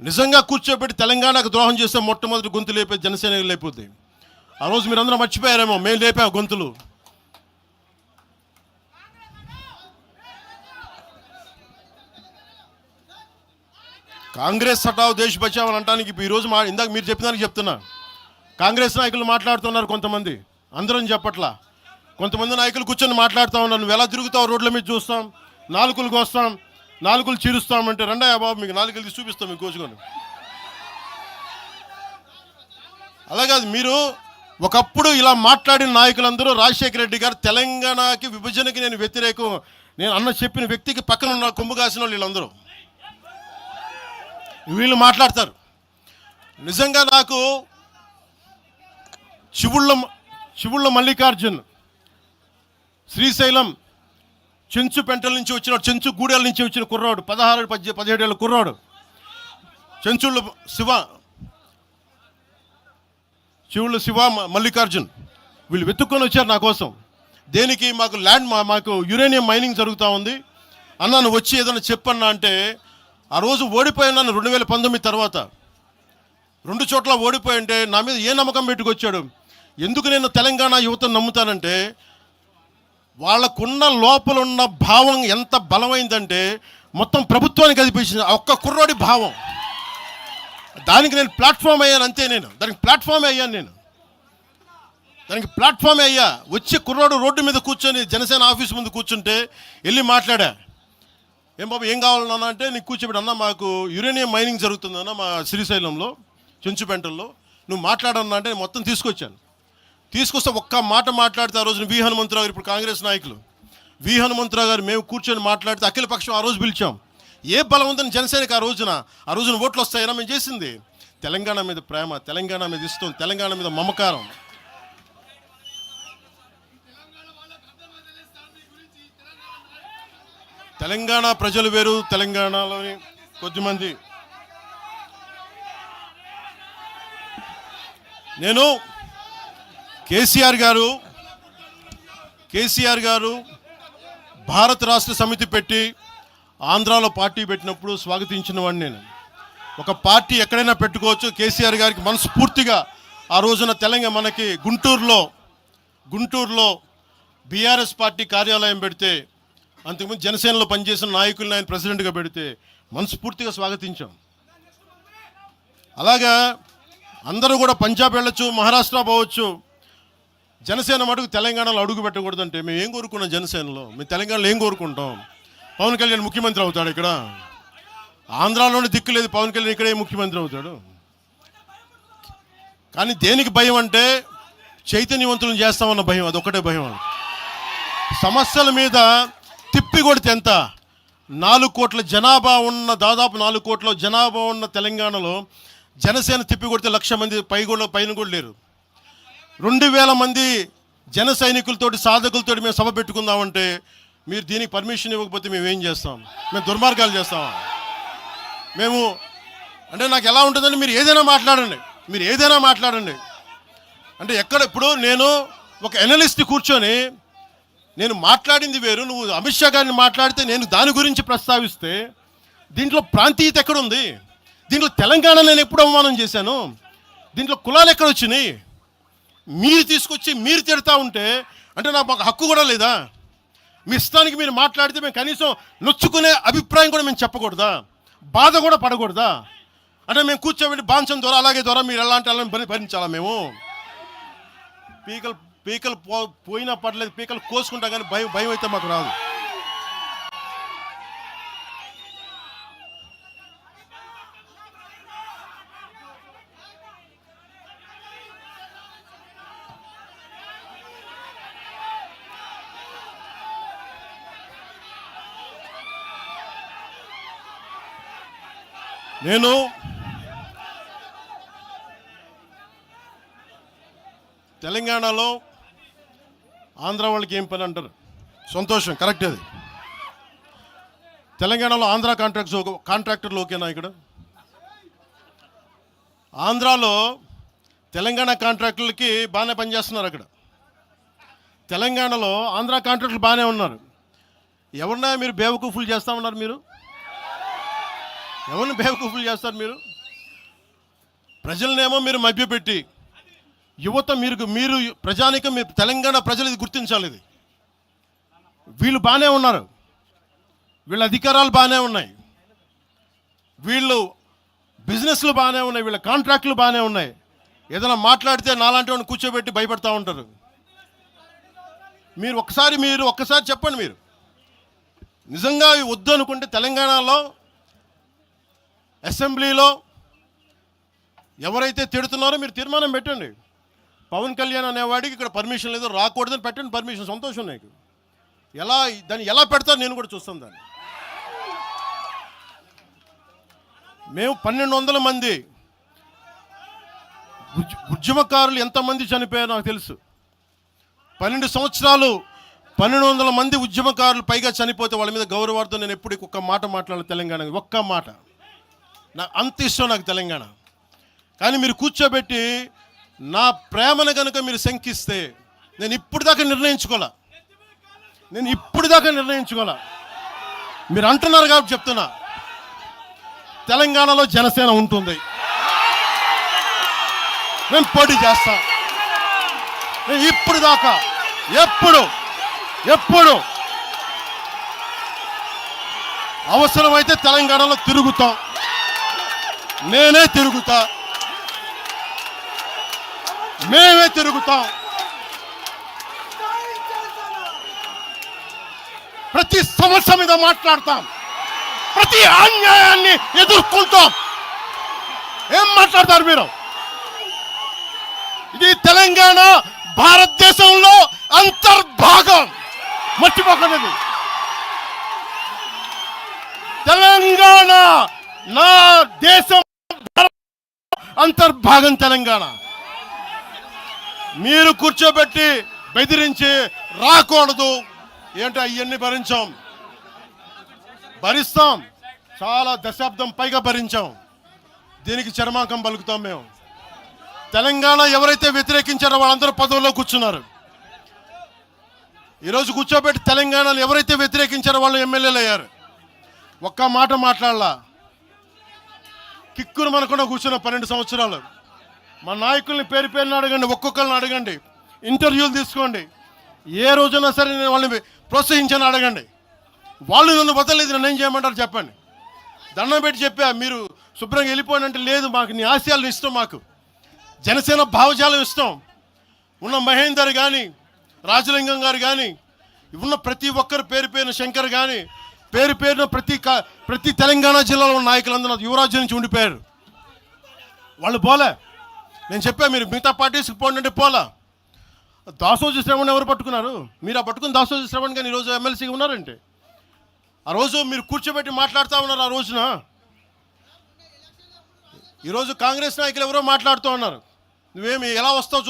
నిజంగా కూర్చోబెట్టి తెలంగాణకు ద్రోహం చేస్తే మొట్టమొదటి గొంతు లేపే జనసేన లేకపోతే ఆ రోజు మీరు అందరూ మర్చిపోయారేమో, మేము లేపాం గొంతులు. కాంగ్రెస్ హటావ్ దేశ్ బచావ్ అని అంటానికి ఈరోజు ఇందాక మీరు చెప్పినానికి చెప్తున్నా. కాంగ్రెస్ నాయకులు మాట్లాడుతున్నారు కొంతమంది, అందరం చెప్పట్లా. కొంతమంది నాయకులు కూర్చొని మాట్లాడుతూ ఉన్నారు, నువ్వు ఎలా తిరుగుతావు, రోడ్ల మీద చూస్తాం, నాలుకలు కోస్తాం, నాలుకలు చీరుస్తామంటే రండయ్యా బాబు మీకు నాలుకలు చూపిస్తాం మీకు కోసుకొని. అలాగే మీరు ఒకప్పుడు ఇలా మాట్లాడిన నాయకులందరూ రాజశేఖర రెడ్డి గారు తెలంగాణకి విభజనకి నేను వ్యతిరేకం నేను అన్న చెప్పిన వ్యక్తికి పక్కన ఉన్న కొమ్ము కాసిన వాళ్ళు వీళ్ళందరూ మాట్లాడతారు. నిజంగా నాకు చివుళ్ళ మల్లికార్జున్ శ్రీశైలం చెంచుపెంటల నుంచి వచ్చిన, చెంచు గూడెల నుంచి వచ్చిన కుర్రాడు, 16-17 ఏళ్ళ కుర్రాడు, చెంచుళ్ళ శివ మల్లికార్జున్ వీళ్ళు వెతుక్కొని వచ్చారు నా కోసం. దేనికి? మాకు యురేనియం మైనింగ్ జరుగుతూ ఉంది అన్న, నువ్వు వచ్చి ఏదైనా చెప్పన్నా అంటే ఆ రోజు ఓడిపోయినాను 2019 తర్వాత 2 చోట్ల ఓడిపోయి అంటే నా మీద ఏ నమ్మకం పెట్టుకొచ్చాడు. ఎందుకు నేను తెలంగాణ యువతను నమ్ముతానంటే వాళ్ళకున్న లోపలున్న భావం ఎంత బలమైందంటే మొత్తం ప్రభుత్వానికి అదిపించింది ఒక్క కుర్రోడి భావం. దానికి నేను ప్లాట్ఫామ్ అయ్యాను అంతే. దానికి ప్లాట్ఫామే అయ్యా. వచ్చి కుర్రోడు రోడ్డు మీద కూర్చొని జనసేన ఆఫీస్ ముందు కూర్చుంటే వెళ్ళి మాట్లాడా, ఏం బాబు ఏం కావాలన్నా అంటే నీకు కూర్చోబెట్టి అన్న మాకు యురేనియం మైనింగ్ జరుగుతుందన్న మా శ్రీశైలంలో చెంచుపెంటల్లో, నువ్వు మాట్లాడన్నా అంటే నేను మొత్తం తీసుకొస్తే ఒక్క మాట మాట్లాడితే ఆ రోజున వి హనుమంతరావు గారు, ఇప్పుడు కాంగ్రెస్ నాయకులు వి హనుమంతరావు గారు, మేము కూర్చొని మాట్లాడితే అఖిలపక్షం ఆ రోజు పిలిచాం. ఏ బలం ఉందని జనసేనకి ఆ రోజున ఓట్లు వస్తాయన్నా మేము చేసింది తెలంగాణ మీద ప్రేమ, తెలంగాణ మీద ఇష్టం, తెలంగాణ మీద మమకారం. తెలంగాణ ప్రజలు వేరు, తెలంగాణలోని కొద్దిమంది. నేను కేసీఆర్ గారు భారత రాష్ట్ర సమితి పెట్టి ఆంధ్రాలో పార్టీ పెట్టినప్పుడు స్వాగతించిన వాడిని నేను. ఒక పార్టీ ఎక్కడైనా పెట్టుకోవచ్చు. కేసీఆర్ గారికి మనస్ఫూర్తిగా ఆ రోజున మనకి గుంటూరులో బీఆర్ఎస్ పార్టీ కార్యాలయం పెడితే, అంతకుముందు జనసేనలో పనిచేసిన నాయకులను ఆయన ప్రెసిడెంట్గా పెడితే మనస్ఫూర్తిగా స్వాగతించాం. అలాగా అందరూ కూడా పంజాబ్ వెళ్ళొచ్చు, మహారాష్ట్ర పోవచ్చు, జనసేన మటుకు తెలంగాణలో అడుగు పెట్టకూడదంటే మేము ఏం కోరుకున్నాం? జనసేనలో మేము తెలంగాణలో ఏం కోరుకుంటాం? పవన్ కళ్యాణ్ ముఖ్యమంత్రి అవుతాడు ఇక్కడ? ఆంధ్రాలోనే దిక్కు లేదు, పవన్ కళ్యాణ్ ఇక్కడే ముఖ్యమంత్రి అవుతాడు. కానీ దేనికి భయం అంటే చైతన్యవంతులను చేస్తామన్న భయం, అదొక్కటే భయం. సమస్యల మీద తిప్పి కొడితే ఎంత? 4 కోట్ల జనాభా ఉన్న, దాదాపు 4 కోట్ల జనాభా ఉన్న తెలంగాణలో జనసేన తిప్పి కొడితే 1,00,000 మంది పైన కూడా లేరు. 2,000 మంది జన సైనికులతోటి, సాధకులతోటి మేము సభ పెట్టుకుందామంటే మీరు దీనికి పర్మిషన్ ఇవ్వకపోతే మేము ఏం చేస్తాం? మేము దుర్మార్గాలు చేస్తామా? మేము అంటే నాకు ఎలా ఉంటుందంటే మీరు ఏదైనా మాట్లాడండి అంటే ఎక్కడ. ఇప్పుడు నేను ఒక ఎనలిస్ట్ కూర్చొని నేను మాట్లాడింది వేరు, నువ్వు అమిత్ షా గారిని మాట్లాడితే నేను దాని గురించి ప్రస్తావిస్తే దీంట్లో ప్రాంతీయత ఎక్కడుంది? దీంట్లో తెలంగాణ నేను ఎప్పుడు అవమానం చేశాను? దీంట్లో కులాలు ఎక్కడ వచ్చినాయి? మీరు తీసుకొచ్చి మీరు తిడతా ఉంటే అంటే నాకు మాకు హక్కు కూడా లేదా? మీ ఇష్టానికి మీరు మాట్లాడితే మేము కనీసం నొచ్చుకునే అభిప్రాయం కూడా మేము చెప్పకూడదా? బాధ కూడా పడకూడదా? అంటే మేము కూర్చోబెట్టి బాంచం ద్వారా అలాగే ద్వారా మీరు ఎలాంటి అలా భరించాలా? మేము పీకలు పోయినా పర్లేదు, పీకలు కోసుకుంటాం, కానీ భయం అయితే మాకు రాదు. నేను తెలంగాణలో ఆంధ్ర వాళ్ళకి ఏం పని అంటారు, సంతోషం, కరెక్ట్. అది తెలంగాణలో ఆంధ్ర కాంట్రాక్టర్లు ఓకేనా? ఇక్కడ ఆంధ్రాలో తెలంగాణ కాంట్రాక్టర్లకి బాగానే పనిచేస్తున్నారు. అక్కడ తెలంగాణలో ఆంధ్ర కాంట్రాక్టర్లు బాగానే ఉన్నారు. ఎవరన్నా మీరు బేవకూఫులు చేస్తా ఉన్నారు. మీరు ఎవరిని బేవకూఫులు చేస్తారు మీరు? ప్రజలనేమో మీరు మభ్యపెట్టి, యువత మీరు ప్రజానికం, మీరు తెలంగాణ ప్రజలు ఇది గుర్తించాలి. ఇది వీళ్ళు బాగానే ఉన్నారు, వీళ్ళ అధికారాలు బాగానే ఉన్నాయి, వీళ్ళు బిజినెస్లు బాగానే ఉన్నాయి, వీళ్ళ కాంట్రాక్టులు బాగానే ఉన్నాయి. ఏదైనా మాట్లాడితే నాలాంటి వాడిని కూర్చోబెట్టి భయపడతా ఉంటారు. మీరు ఒక్కసారి చెప్పండి, మీరు నిజంగా వద్దు అనుకుంటే తెలంగాణలో అసెంబ్లీలో ఎవరైతే తిడుతున్నారో మీరు తీర్మానం పెట్టండి. పవన్ కళ్యాణ్ అనేవాడికి ఇక్కడ పర్మిషన్ లేదు, రాకూడదని పెట్టండి పర్మిషన్. సంతోషం నాకు. దాన్ని ఎలా పెడతారు నేను కూడా చూస్తాను దాన్ని. మేము 1200 మంది ఉద్యమకారులు ఎంతమంది చనిపోయారో నాకు తెలుసు. 12 సంవత్సరాలు 1200 మంది ఉద్యమకారులు పైగా చనిపోతే వాళ్ళ మీద గౌరవార్థం నేను ఎప్పుడు ఒక్క మాట మాట్లాడాలి తెలంగాణ, ఒక్క మాట. నాకు అంత ఇష్టం నాకు తెలంగాణ. కానీ మీరు కూర్చోబెట్టి నా ప్రేమను కనుక మీరు శంకిస్తే నేను ఇప్పుడు దాకా నిర్ణయించుకోలే. మీరు అంటున్నారు కాబట్టి చెప్తున్నా, తెలంగాణలో జనసేన ఉంటుంది, నేను పోటీ చేస్తా. నేను ఇప్పుడు దాకా ఎప్పుడు అవసరమైతే తెలంగాణలో తిరుగుతాం, నేనే తిరుగుతా, మేమే తిరుగుతాం. ప్రతి సమస్య మీద మాట్లాడతాం, ప్రతి అన్యాయాన్ని ఎదుర్కొంటాం. ఏం మాట్లాడతారు మీరు? ఇది తెలంగాణ భారతదేశంలో అంతర్భాగం, మర్చిపోకండి. తెలంగాణ నా దేశం అంతర్భాగం తెలంగాణ. మీరు కూర్చోబెట్టి బెదిరించి రాకూడదు ఏంటో అవన్నీ భరిస్తాం. చాలా దశాబ్దం పైగా భరించాం. దీనికి చర్మాంకం పలుకుతాం మేము. తెలంగాణ ఎవరైతే వ్యతిరేకించారో వాళ్ళందరూ పదవుల్లో కూర్చున్నారు. ఈరోజు కూర్చోబెట్టి తెలంగాణలో ఎవరైతే వ్యతిరేకించారో వాళ్ళు ఎమ్మెల్యేలు అయ్యారు. ఒక్క మాట మాట్లాడలా. కిక్కును మనకుండా కూర్చున్న 12 సంవత్సరాలు. మా నాయకుల్ని పేరుని అడగండి, ఒక్కొక్కరిని అడగండి, ఇంటర్వ్యూలు తీసుకోండి. ఏ రోజున సరే నేను వాళ్ళని ప్రోత్సహించని అడగండి. వాళ్ళు నన్ను వదలలేదు, నన్ను ఏం చేయమంటారు చెప్పండి. దండం పెట్టి చెప్పా, మీరు శుభ్రంగా వెళ్ళిపోయిన అంటే లేదు, మాకు నీ ఆశయాలు ఇష్టం, మాకు జనసేన భావజాలం ఇష్టం. ఉన్న మహేందర్ కానీ, రాజలింగం గారు కానీ, ఉన్న ప్రతి ఒక్కరు పేరున శంకర్ కానీ, పేరున ప్రతి తెలంగాణ జిల్లాలో ఉన్న నాయకులందరూ యువరాజ్యం నుంచి ఉండిపోయారు. వాళ్ళు పోలే. నేను చెప్పా, మీరు మిగతా పార్టీస్కి పోండి అంటే పోలా. దాసోజు శ్రవణ్ ఎవరు పట్టుకున్నారు? మీరు ఆ పట్టుకుని దాసోజు శ్రవణ్ కానీ ఈరోజు ఎమ్మెల్సీగా ఉన్నారంటే, ఆ రోజు మీరు కూర్చోబెట్టి మాట్లాడుతూ ఉన్నారు. ఆ రోజున ఈరోజు కాంగ్రెస్ నాయకులు ఎవరో మాట్లాడుతూ ఉన్నారు, నువ్వేమి ఎలా వస్తావు చూస్తా.